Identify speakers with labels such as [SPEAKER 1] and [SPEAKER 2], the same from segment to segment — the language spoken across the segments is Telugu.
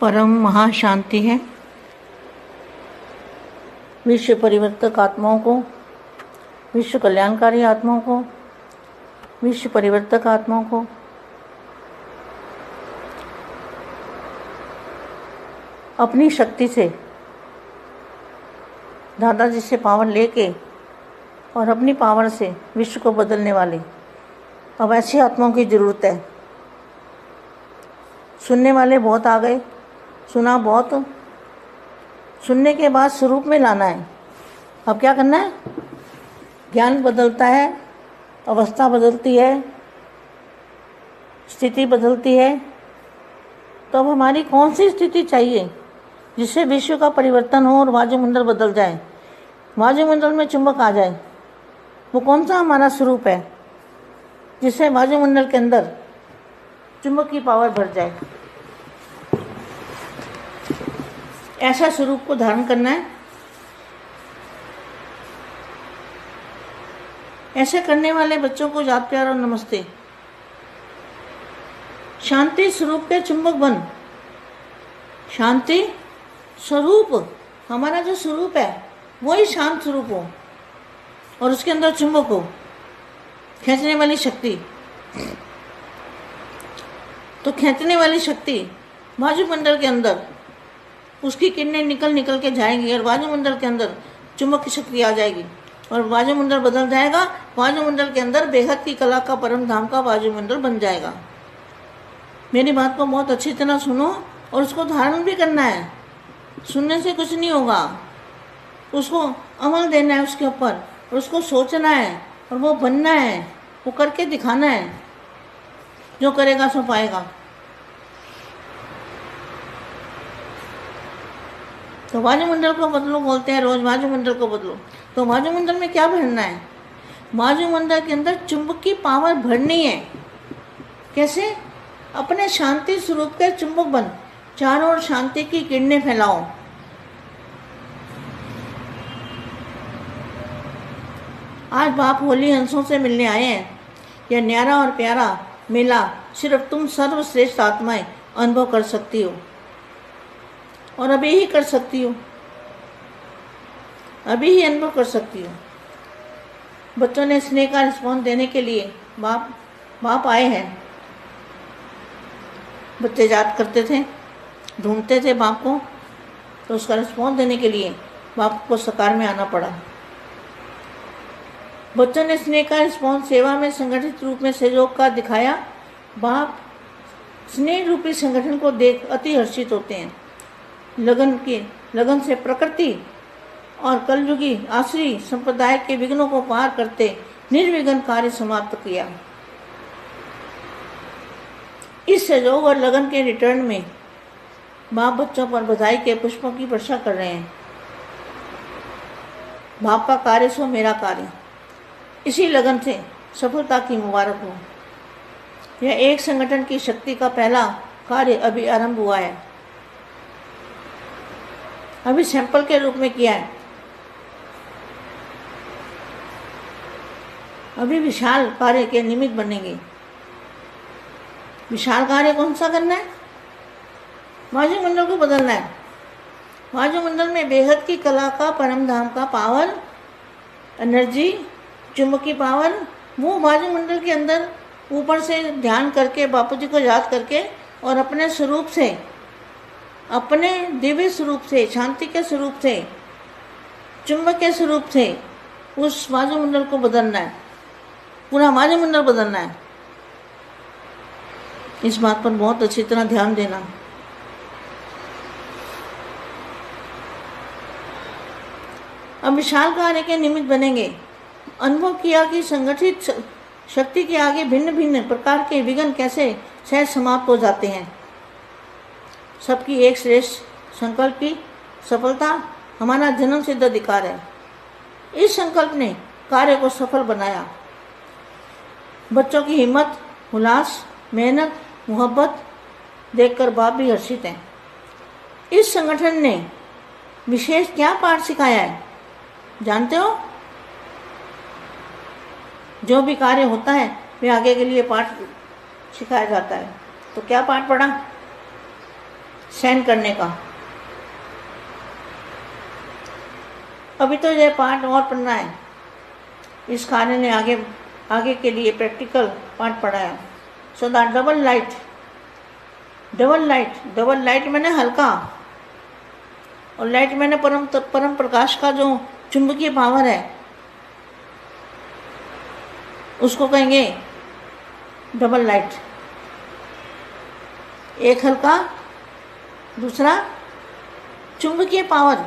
[SPEAKER 1] परम महाशांति है। विश्व परिवर्तक आत्माओं को, विश्व कल्याणकारी आत्माओं को, विश्व परिवर्तक आत्माओं को अपनी शक्ति से दादाजी से पावर लेके और अपनी पावर से विश्व को बदलने वाले अब ऐसी आत्माओं की ज़रूरत है। सुनने वाले बहुत आ गए, सुना बहुत, सुनने के बाद स्वरूप में लाना है। अब क्या करना है? ज्ञान बदलता है, अवस्था बदलती है, स्थिति बदलती है। तो अब हमारी कौन सी स्थिति चाहिए जिससे विश्व का परिवर्तन हो और वायुमंडल बदल जाए, वायुमंडल में चुंबक आ जाए? वो कौन सा हमारा स्वरूप है जिससे वायुमंडल के अंदर चुंबक की पावर बढ़ जाए? ऐसा स्वरूप को धारण करना है। ऐसे करने वाले बच्चों को याद प्यार और नमस्ते। शांति स्वरूप के चुंबक बन। शांति स्वरूप, हमारा जो स्वरूप है वही शांत स्वरूप हो और उसके अंदर चुंबक हो, खींचने वाली शक्ति। तो खींचने वाली शक्ति वायुमंडल के अंदर उसकी किरणें निकल के जाएंगी और वायुमंडल के अंदर चुंबक की शक्ति आ जाएगी और वायुमंडल बदल जाएगा। वायुमंडल के अंदर बेहद की कला का परम धाम का वायुमंडल बन जाएगा। मेरी बात को बहुत अच्छी तरह सुनो और उसको धारण भी करना है। सुनने से कुछ नहीं होगा, उसको अमल देना है उसके ऊपर और उसको सोचना है और वो बनना है, वो करके दिखाना है। जो करेगा सो पाएगा। तो वायुमंडल को बदलो बोलते हैं रोज, वायुमंडल को बदलो। तो वायुमंडल में क्या भरना है? वायुमंडल के अंदर चुंबक की पावर भरनी है। कैसे? अपने शांति स्वरूप के चुंबक बन, चारों ओर शांति की किरणें फैलाओ। आज बाप होली हंसों से मिलने आए हैं। यह न्यारा और प्यारा मेला सिर्फ तुम सर्वश्रेष्ठ आत्माएं अनुभव कर सकती हो और अभी ही कर सकती हो, अभी ही अनुभव कर सकती हो। बच्चों ने स्नेह का रिस्पॉन्स देने के लिए बाप आए हैं। बच्चे याद करते थे, ढूंढते थे बाप को, तो उसका रिस्पॉन्स देने के लिए बाप को साकार में आना पड़ा। बच्चों ने स्नेह का रिस्पॉन्स सेवा में संगठित रूप में सहयोग का दिखाया। बाप स्नेह रूपी संगठन को देख अति हर्षित होते हैं। लगन से प्रकृति और कलयुगी आश्री संप्रदाय के विघ्नों को पार करते निर्विघ्न कार्य समाप्त किया। इस सहयोग और लगन के रिटर्न में बाप बच्चों पर बधाई के पुष्पों की वर्षा कर रहे हैं। बाप का कार्य सो मेरा कार्य। इसी लगन से सफलता की मुबारक हो। यह एक संगठन की शक्ति का पहला कार्य अभी आरंभ हुआ है, अभी सैंपल के रूप में किया है। अभी विशाल कार्य के निमित्त बनेंगे। विशाल कार्य कौन सा करना है? वायुमंडल को बदलना है। वायुमंडल में बेहद की कला का परम धाम का पावर, एनर्जी, चुंबकीय पावर, वो वायुमंडल के अंदर ऊपर से ध्यान करके बापू जी को याद करके और अपने स्वरूप से, अपने दिव्य स्वरूप से, शांति के स्वरूप से, चुंबक के स्वरूप से उस वायुमंडल को बदलना है। पूरा वायुमंडल बदलना है। इस बात पर बहुत अच्छी तरह ध्यान देना। अब विशाल कार्य के निमित्त बनेंगे। अनुभव किया कि संगठित शक्ति के आगे भिन्न भिन्न प्रकार के विघ्न कैसे सहज समाप्त हो जाते हैं। सबकी एक श्रेष्ठ संकल्प की सफलता हमारा जन्म सिद्ध अधिकार है। इस संकल्प ने कार्य को सफल बनाया। बच्चों की हिम्मत, उल्लास, मेहनत, मोहब्बत देखकर बाप भी हर्षित हैं। इस संगठन ने विशेष क्या पाठ सिखाया है जानते हो? जो भी कार्य होता है वे आगे के लिए पाठ सिखाया जाता है। तो क्या पाठ पढ़ा? सहन करने का। अभी तो यह पाठ और पढ़ना है। इस कार्य ने आगे के लिए प्रैक्टिकल पाठ पढ़ा है। सो द डबल लाइट मैंने हल्का, और लाइट मैंने परम प्रकाश का जो चुंबकीय पावर है उसको कहेंगे डबल लाइट। एक हल्का, दूसरा चुंबकीय पावर।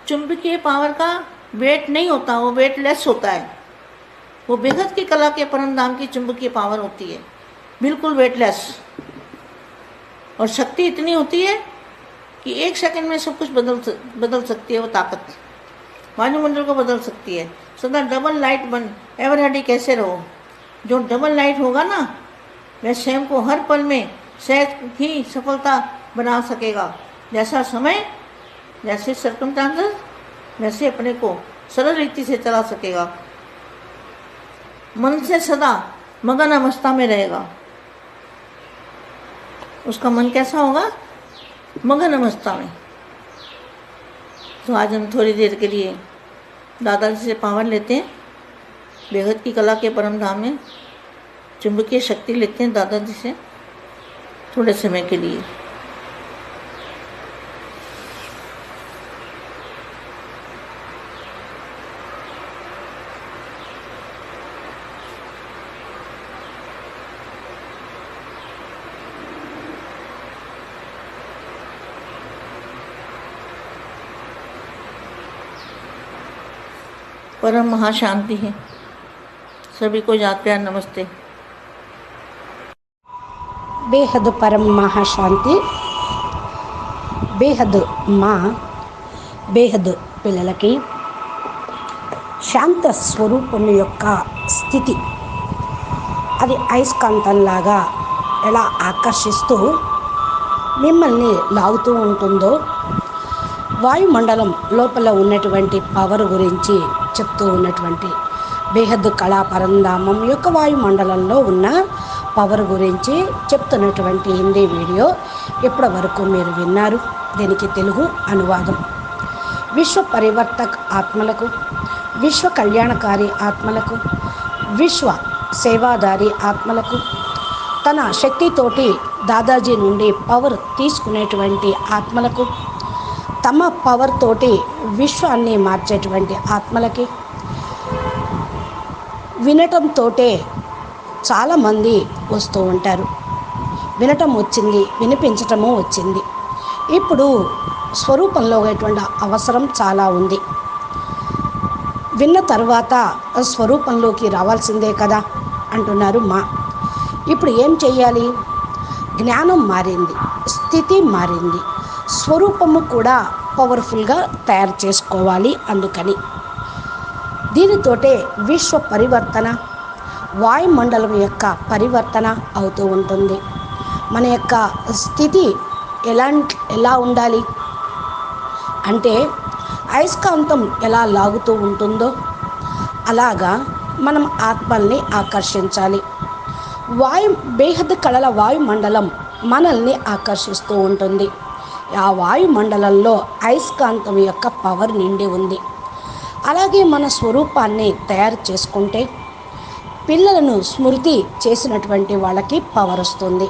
[SPEAKER 1] चुंबकीय पावर का वेट नहीं होता, वो वेटलेस होता है। वो बेहद की कला के परम धाम की चुंबकीय पावर होती है, बिल्कुल वेटलेस। और शक्ति इतनी होती है कि 1 सेकंड में सब कुछ बदल सकती है। वो ताकत वायुमंडल को बदल सकती है। सदा डबल लाइट बन एवर रेडी कैसे रहो। जो डबल लाइट होगा ना, वह स्वयं को हर पल में सहज ही सफलता बना सकेगा। जैसा समय, जैसे सर्कमस्टांसेस, वैसे अपने को सरल रीति से चला सकेगा। मन से सदा मगन अवस्था में रहेगा। उसका मन कैसा होगा? मगन अवस्था में। तो आज हम थोड़ी देर के लिए दादाजी से पावर लेते हैं। बेहद की कला के परम धाम में चुंबकीय शक्ति लेते हैं दादाजी से थोड़े समय के लिए। परम महाशांति है। सभी को याद प्यार नमस्ते।
[SPEAKER 2] బేహద్ పరం మహాశాంతి, బేహద్ మా బేహద్ పిల్లలకి శాంత స్వరూపం యొక్క స్థితి, అది అయస్కాంతంలాగా ఎలా ఆకర్షిస్తూ మిమ్మల్ని లాగుతూ ఉంటుందో, వాయుమండలం లోపల ఉన్నటువంటి పవర్ గురించి చెప్తూ ఉన్నటువంటి బేహద్ కళా పరంధామం యొక్క వాయుమండలంలో ఉన్న పవర్ గురించి చెప్తున్నటువంటి హిందీ వీడియో ఇప్పటి వరకు మీరు విన్నారు. దీనికి తెలుగు అనువాదం. విశ్వ పరివర్తక్ ఆత్మలకు, విశ్వ కళ్యాణకారి ఆత్మలకు, విశ్వ సేవాదారి ఆత్మలకు, తన శక్తితోటి దాదాజీ నుండి పవర్ తీసుకునేటువంటి ఆత్మలకు, తమ పవర్ తోటి విశ్వాన్ని మార్చేటువంటి ఆత్మలకి, వినటంతోటే చాలామంది వస్తూ ఉంటారు. వినటం వచ్చింది, వినిపించటము వచ్చింది. ఇప్పుడు స్వరూపంలో ఉన్నటువంటి అవసరం చాలా ఉంది. విన్న తర్వాత స్వరూపంలోకి రావాల్సిందే కదా అంటున్నారు మా. ఇప్పుడు ఏం చెయ్యాలి? జ్ఞానం మారింది, స్థితి మారింది, స్వరూపము కూడా పవర్ఫుల్గా తయారు చేసుకోవాలి. అందుకని దీనితోటే విశ్వ పరివర్తన, వాయుమండలం యొక్క పరివర్తన అవుతూ ఉంటుంది. మన యొక్క స్థితి ఎలా ఉండాలి అంటే, అయస్కాంతం ఎలా లాగుతూ ఉంటుందో అలాగా మనం ఆత్మల్ని ఆకర్షించాలి. బేహద్ కళల వాయుమండలం మనల్ని ఆకర్షిస్తూ ఉంటుంది. ఆ వాయుమండలంలో అయస్కాంతం యొక్క పవర్ నిండి ఉంది. అలాగే మన స్వరూపాన్ని తయారు చేసుకుంటే పిల్లలను స్మృతి చేసినటువంటి వాళ్ళకి పవర్ వస్తుంది.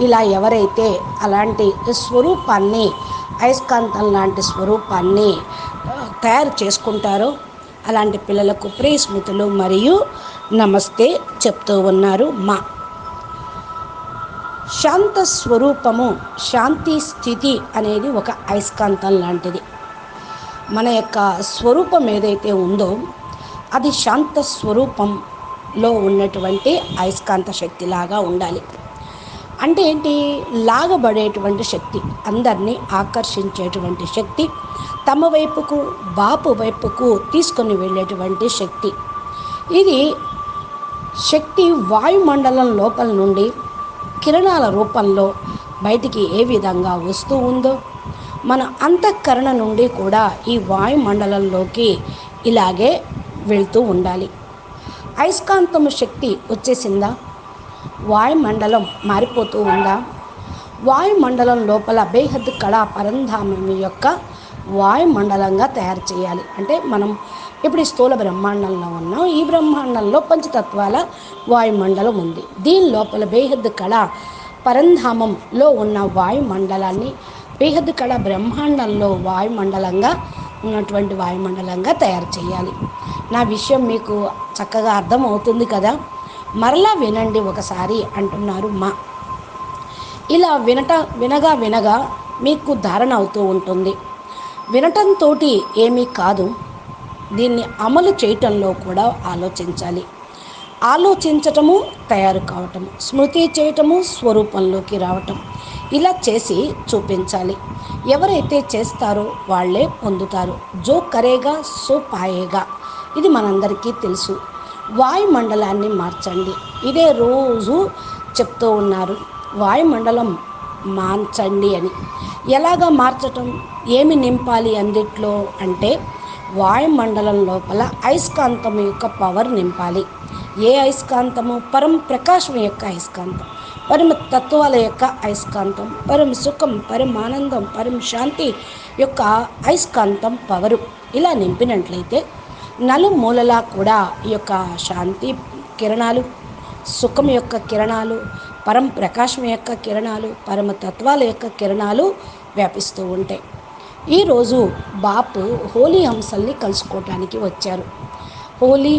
[SPEAKER 2] ఇలా ఎవరైతే అలాంటి స్వరూపాన్ని, అయస్కాంతం లాంటి స్వరూపాన్ని తయారు చేసుకుంటారో అలాంటి పిల్లలకు ప్రియ స్మృతులు మరియు నమస్తే చెప్తూ ఉన్నారు మా. శాంత స్వరూపము, శాంతి స్థితి అనేది ఒక అయస్కాంతం లాంటిది. మన యొక్క స్వరూపం ఏదైతే ఉందో అది శాంత స్వరూపంలో ఉన్నటువంటి అయస్కాంత శక్తిలాగా ఉండాలి. అంటే ఏంటి? లాగబడేటువంటి శక్తి, అందరినీ ఆకర్షించేటువంటి శక్తి, తమ వైపుకు, బాపు వైపుకు తీసుకొని వెళ్ళేటువంటి శక్తి. ఇది శక్తి వాయుమండలం లోపల నుండి కిరణాల రూపంలో బయటికి ఏ విధంగా వస్తూ ఉందో, మన అంతఃకరణ నుండి కూడా ఈ వాయుమండలంలోకి ఇలాగే వెళ్తూ ఉండాలి. అయస్కాంతము శక్తి వచ్చేసిందా? వాయుమండలం మారిపోతూ ఉందా? వాయుమండలం లోపల బేహద్ కళా పరంధామం యొక్క వాయుమండలంగా తయారు చేయాలి. అంటే మనం ఇప్పుడు ఈ స్థూల బ్రహ్మాండంలో ఉన్నాం. ఈ బ్రహ్మాండంలో పంచతత్వాల వాయుమండలం ఉంది. దీని లోపల బేహద్ కళా పరంధామంలో ఉన్న వాయుమండలాన్ని బేహద్ కళ బ్రహ్మాండంలో వాయుమండలంగా ఉన్నటువంటి వాయుమండలంగా తయారు చేయాలి. నా విషయం మీకు చక్కగా అర్థమవుతుంది కదా, మరలా వినండి ఒకసారి అంటున్నారు మా. ఇలా వినగా మీకు ధారణ అవుతూ ఉంటుంది. వినటంతో ఏమీ కాదు, దీన్ని అమలు చేయటంలో కూడా ఆలోచించాలి. ఆలోచించటము, తయారు కావటము, స్మృతి చేయటము, స్వరూపంలోకి రావటం, ఇలా చేసి చూపించాలి. ఎవరైతే చేస్తారో వాళ్ళే పొందుతారు. జో కరేగా సో పాయేగా, ఇది మనందరికీ తెలుసు. వాయుమండలాన్ని మార్చండి, ఇదే రోజు చెప్తూ ఉన్నారు. వాయుమండలం మార్చండి అని. ఎలాగా మార్చటం, ఏమి నింపాలి అందుట్లో అంటే, వాయుమండలం లోపల అయస్కాంతం యొక్క పవర్ నింపాలి. ఏ అయస్కాంతము? పరం ప్రకాశం యొక్క అయస్కాంతం, పరమ తత్వాల యొక్క అయస్కాంతం, పరం సుఖం, పరం ఆనందం, పరం శాంతి యొక్క అయస్కాంతం పవరు. ఇలా నింపినట్లయితే నలుమూలలా కూడా ఈ యొక్క శాంతి కిరణాలు, సుఖం యొక్క కిరణాలు, పరం ప్రకాశం యొక్క కిరణాలు, పరమ తత్వాల యొక్క కిరణాలు వ్యాపిస్తూ ఉంటాయి. ఈరోజు బాపు హోలీ హంసల్ని కలుసుకోవటానికి వచ్చారు. హోలీ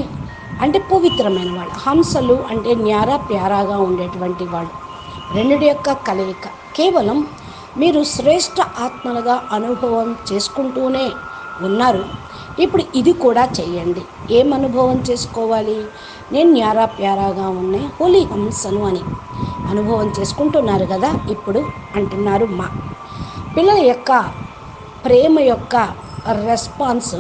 [SPEAKER 2] అంటే పవిత్రమైన వాళ్ళు, హంసలు అంటే న్యారా ప్యారాగా ఉండేటువంటి వాళ్ళు. రెండిటి యొక్క కలయిక. కేవలం మీరు శ్రేష్ఠ ఆత్మలుగా అనుభవం చేసుకుంటూనే ఉన్నారు. ఇప్పుడు ఇది కూడా చేయండి. ఏం అనుభవం చేసుకోవాలి? నేను న్యారా ప్యారాగా ఉన్నాయి హోలీ హంసను అని అనుభవం చేసుకుంటున్నారు కదా ఇప్పుడు అంటున్నారు మా. పిల్లల యొక్క ప్రేమ యొక్క రెస్పాన్స్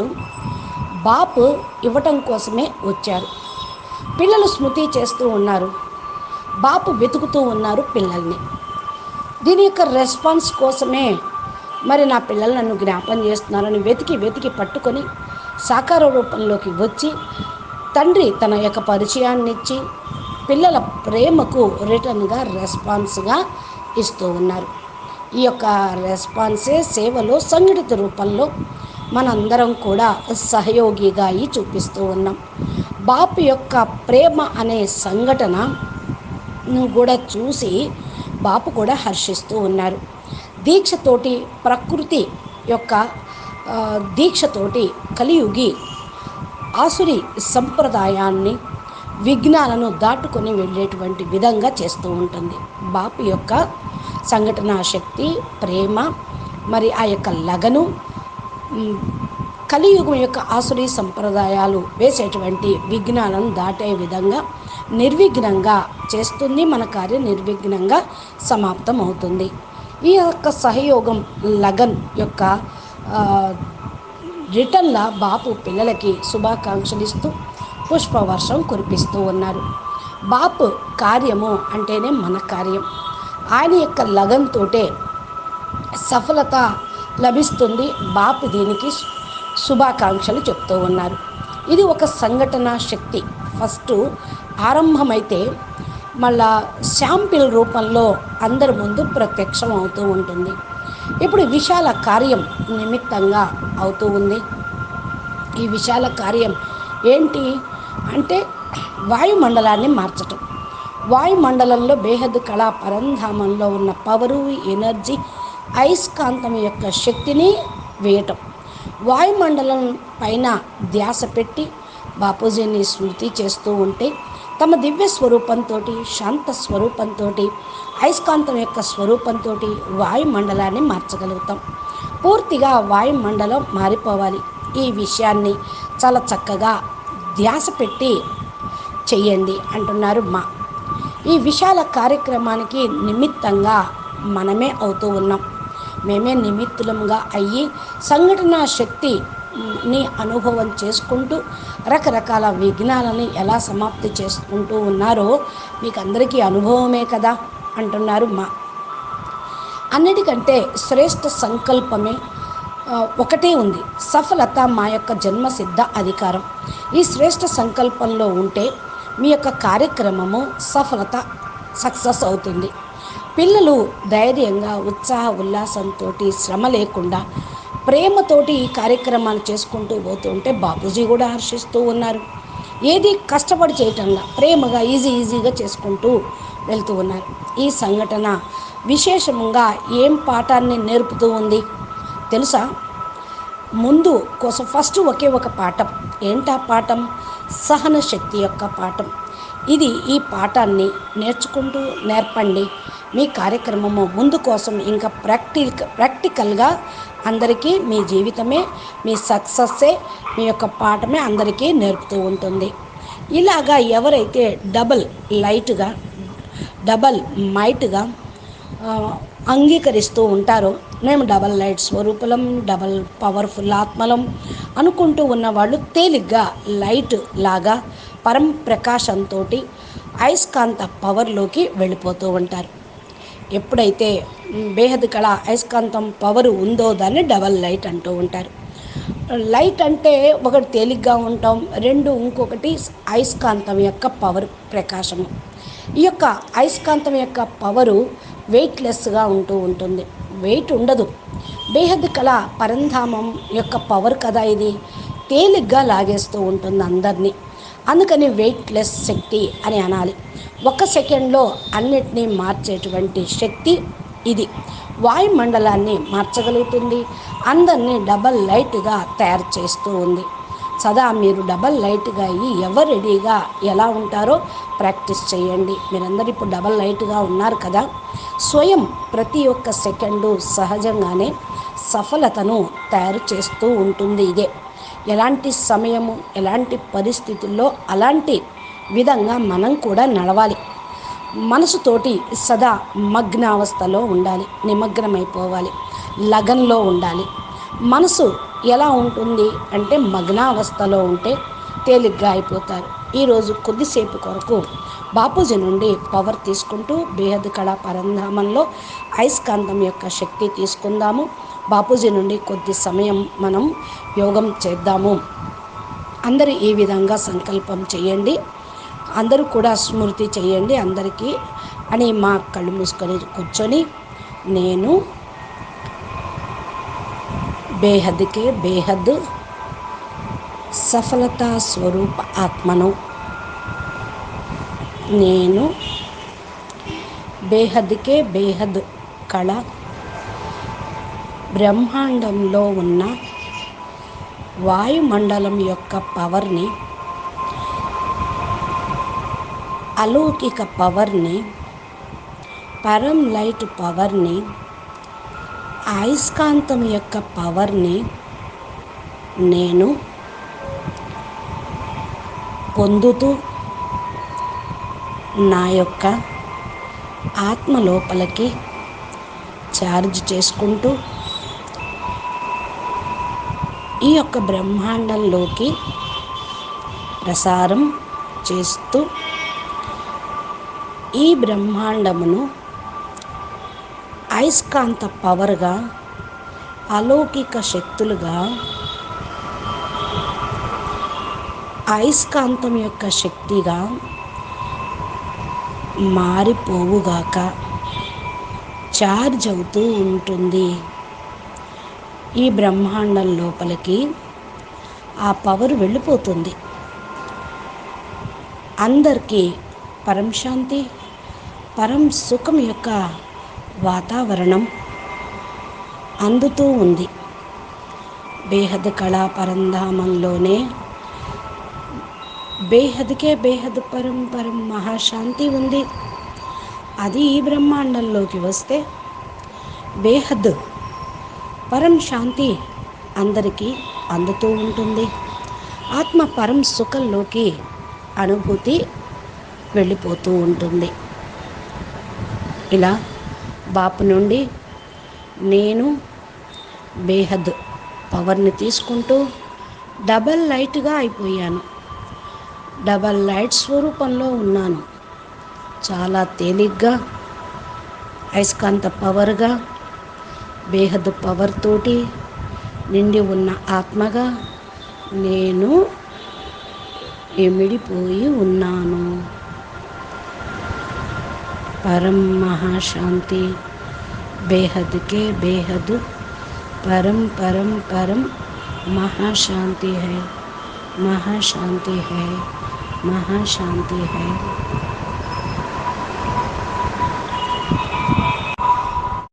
[SPEAKER 2] బాపు ఇవ్వటం కోసమే వచ్చారు. పిల్లలు స్మృతి చేస్తూ ఉన్నారు, బాపు వెతుకుతూ ఉన్నారు పిల్లల్ని. దీని యొక్క రెస్పాన్స్ కోసమే మరి నా పిల్లలు నన్ను జ్ఞాపం చేస్తున్నారని వెతికి పట్టుకొని సాకార రూపంలోకి వచ్చి తండ్రి తన యొక్క పరిచయాన్ని ఇచ్చి పిల్లల ప్రేమకు రిటర్న్గా రెస్పాన్స్గా ఇస్తూ ఉన్నారు. ఈ యొక్క రెస్పాన్సే సేవలో సంఘటిత రూపంలో మనందరం కూడా సహయోగిగా అయి చూపిస్తూ ఉన్నాం. బాపు యొక్క ప్రేమ అనే సంఘటనను కూడా చూసి బాపు కూడా హర్షిస్తూ ఉన్నారు. దీక్షతోటి, ప్రకృతి యొక్క దీక్షతోటి కలియుగి ఆసురి సంప్రదాయాన్ని, విఘ్నాలను దాటుకొని వెళ్ళేటువంటి విధంగా చేస్తూ ఉంటుంది. బాపు యొక్క సంఘటనా శక్తి, ప్రేమ, మరి ఆ యొక్క లగను కలియుగం యొక్క ఆసురీ సంప్రదాయాలు వేసేటువంటి విఘ్నాలను దాటే విధంగా నిర్విఘ్నంగా చేస్తుంది. మన కార్యం నిర్విఘ్నంగా సమాప్తం అవుతుంది. ఈ యొక్క సహయోగం లగన్ యొక్క రిటర్న్లా బాపు పిల్లలకి శుభాకాంక్షలు ఇస్తూ పుష్పవర్షం కురిపిస్తూ ఉన్నారు. బాపు కార్యము అంటేనే మన కార్యం. ఆయన యొక్క లగన్తోటే సఫలత లభిస్తుంది. బాపు దీనికి శుభాకాంక్షలు చెప్తూ ఉన్నారు. ఇది ఒక సంఘటన శక్తి. ఫస్ట్ ఆరంభమైతే మళ్ళా శాంపిల్ రూపంలో అందరి ముందు ప్రత్యక్షం అవుతూ ఉంటుంది. ఇప్పుడు విశాల కార్యం నిమిత్తంగా అవుతూ ఉంది. ఈ విశాల కార్యం ఏంటి అంటే వాయుమండలాన్ని మార్చటం. వాయుమండలంలో బేహద్ కళా పరంధామంలో ఉన్న పవరు, ఎనర్జీ, అయస్కాంతం యొక్క శక్తిని వేయటం. వాయుమండలం పైన ధ్యాస పెట్టి బాపూజీని స్మృతి చేస్తూ ఉంటే తమ దివ్య స్వరూపంతో, శాంత స్వరూపంతో, అయస్కాంతం యొక్క స్వరూపంతో వాయుమండలాన్ని మార్చగలుగుతాం. పూర్తిగా వాయుమండలం మారిపోవాలి. ఈ విషయాన్ని చాలా చక్కగా ధ్యాస పెట్టి చెయ్యండి అంటున్నారు మా. ఈ విశాల కార్యక్రమానికి నిమిత్తంగా మనమే అవుతూ ఉన్నాం. మేమే నిమిత్తులంగా అయ్యి సంఘటనా శక్తిని అనుభవం చేసుకుంటూ రకరకాల విఘ్నాలని ఎలా సమాప్తి చేసుకుంటూ ఉన్నారో మీకు అందరికీ అనుభవమే కదా అంటున్నారు మా. అన్నిటికంటే శ్రేష్ఠ సంకల్పమే ఒకటే ఉంది, సఫలత మా యొక్క జన్మసిద్ధ అధికారం. ఈ శ్రేష్ఠ సంకల్పంలో ఉంటే మీ యొక్క కార్యక్రమము సఫలత సక్సెస్ అవుతుంది. పిల్లలు ధైర్యంగా ఉత్సాహ ఉల్లాసంతో శ్రమ లేకుండా ప్రేమతోటి ఈ కార్యక్రమాలు చేసుకుంటూ పోతుంటే బాపూజీ కూడా హర్షిస్తూ ఉన్నారు. ఏది కష్టపడి చేయటంగా ప్రేమగా ఈజీగా చేసుకుంటూ వెళ్తూ ఉన్నారు. ఈ సంఘటన విశేషంగా ఏం పాఠాన్ని నేర్పుతూ ఉంది తెలుసా? ముందు కోసం ఫస్ట్ ఒకే ఒక పాఠం. ఏంటా పాఠం? సహన శక్తి యొక్క పాఠం. ఈ పాఠాన్ని నేర్చుకుంటూ నేర్పండి. మీ కార్యక్రమము ముందు కోసం ఇంకా ప్రాక్టికల్గా అందరికీ మీ జీవితమే, మీ సక్సెస్సే, మీ యొక్క పాఠమే అందరికీ నేర్పుతూ ఉంటుంది. ఇలాగా ఎవరైతే డబల్ మైట్గా అంగీకరిస్తూ ఉంటారో, మేము డబల్ లైట్ స్వరూపులం, డబల్ పవర్ఫుల్ ఆత్మలం అనుకుంటూ ఉన్నవాళ్ళు తేలిగ్గా లైట్ లాగా పరం ప్రకాశంతో అయస్కాంత పవర్లోకి వెళ్ళిపోతూ ఉంటారు. ఎప్పుడైతే బేహద్ కళ అయస్కాంతం పవర్ ఉందో దాన్ని డబల్ లైట్ అంటూ ఉంటారు. లైట్ అంటే ఒకటి తేలిగ్గా ఉంటాం, ఇంకొకటి అయస్కాంతం యొక్క పవర్ ప్రకాశము. ఈ యొక్క అయస్కాంతం యొక్క పవరు వెయిట్లెస్గా ఉంటూ ఉంటుంది, వెయిట్ ఉండదు. బేహద్ కళ పరంధామం యొక్క పవర్ కదా ఇది, తేలిగ్గా లాగేస్తూ ఉంటుంది అందరినీ. అందుకని వెయిట్లెస్ శక్తి అని అనాలి. 1 సెకండ్లో అన్నిటినీ మార్చేటువంటి శక్తి ఇది. వాయుమండలాన్ని మార్చగలుగుతుంది, అందరినీ డబల్ లైట్గా తయారు చేస్తూ ఉంది. సదా మీరు డబల్ లైట్గా అయ్యి ఎవరు రెడీగా ఎలా ఉంటారో ప్రాక్టీస్ చేయండి. మీరందరూ ఇప్పుడు డబల్ లైట్గా ఉన్నారు కదా. స్వయం ప్రతి ఒక్క సెకండు సహజంగానే సఫలతను తయారు చేస్తూ ఉంటుంది. ఇదే ఎలాంటి సమయము, ఎలాంటి పరిస్థితుల్లో అలాంటి విధంగా మనం కూడా నడవాలి. మనసుతోటి సదా మగ్నావస్థలో ఉండాలి, నిమగ్నమైపోవాలి, లగన్లో ఉండాలి. మనసు ఎలా ఉంటుంది అంటే మగ్నావస్థలో ఉంటే తేలిగ్గా అయిపోతారు. ఈరోజు కొద్దిసేపు కొరకు బాపూజీ నుండి పవర్ తీసుకుంటూ బేహద్ కళా పరంధామంలో అయస్కాంతం యొక్క శక్తి తీసుకుందాము. బాపూజీ నుండి కొద్ది సమయం మనం యోగం చేద్దాము. అందరూ ఈ విధంగా సంకల్పం చేయండి, అందరూ కూడా స్మృతి చేయండి అందరికీ అని. మా కళ్ళు మూసుకొని కూర్చొని, నేను బేహద్కే బేహద్ సఫలతా స్వరూప ఆత్మను, నేను బేహద్కే బేహద్ కళ బ్రహ్మాండంలో ఉన్న వాయుమండలం యొక్క పవర్ని, అలౌకిక పవర్ని, పరం లైట్ పవర్ని, అయస్కాంతం యొక్క పవర్ని నేను పొందుతూ నా యొక్క ఆత్మ లోపలికి ఛార్జ్ చేసుకుంటూ ఈ యొక్క బ్రహ్మాండంలోకి ప్రసారం చేస్తూ ఈ బ్రహ్మాండమును అయస్కాంత పవర్గా, అలౌకిక శక్తులుగా, అయస్కాంతం యొక్క శక్తిగా మారిపోవుగాక, ఛార్జ్ అవుతూ ఉంటుంది. ఈ బ్రహ్మాండం లోపలికి ఆ పవర్ వెళ్ళిపోతుంది. అందరికీ పరం శాంతి, పరం సుఖం యొక్క వాతావరణం అందుతూ ఉంది. బేహద్ కళా పరంధామంలోనే బేహద్కే బేహద్ పరం మహాశాంతి ఉంది. అది ఈ బ్రహ్మాండంలోకి వస్తే బేహద్ పరం శాంతి అందరికీ అందుతూ ఉంటుంది. ఆత్మ పరం సుఖంలోకి అనుభూతి వెళ్ళిపోతూ ఉంటుంది. ఇలా బాపు నుండి నేను బేహద్ పవర్ని తీసుకుంటూ డబల్ లైట్గా అయిపోయాను, డబల్ లైట్ స్వరూపంలో ఉన్నాను. చాలా తేలిగ్గా అయస్కాంత పవర్గా, బేహద్ పవర్ తోటి నిండి ఉన్న ఆత్మగా నేను ఇమిడిపోయి ఉన్నాను. परम महाशांति, बेहद के बेहद परम परम परम महाशांति है, महाशांति है, महाशांति है।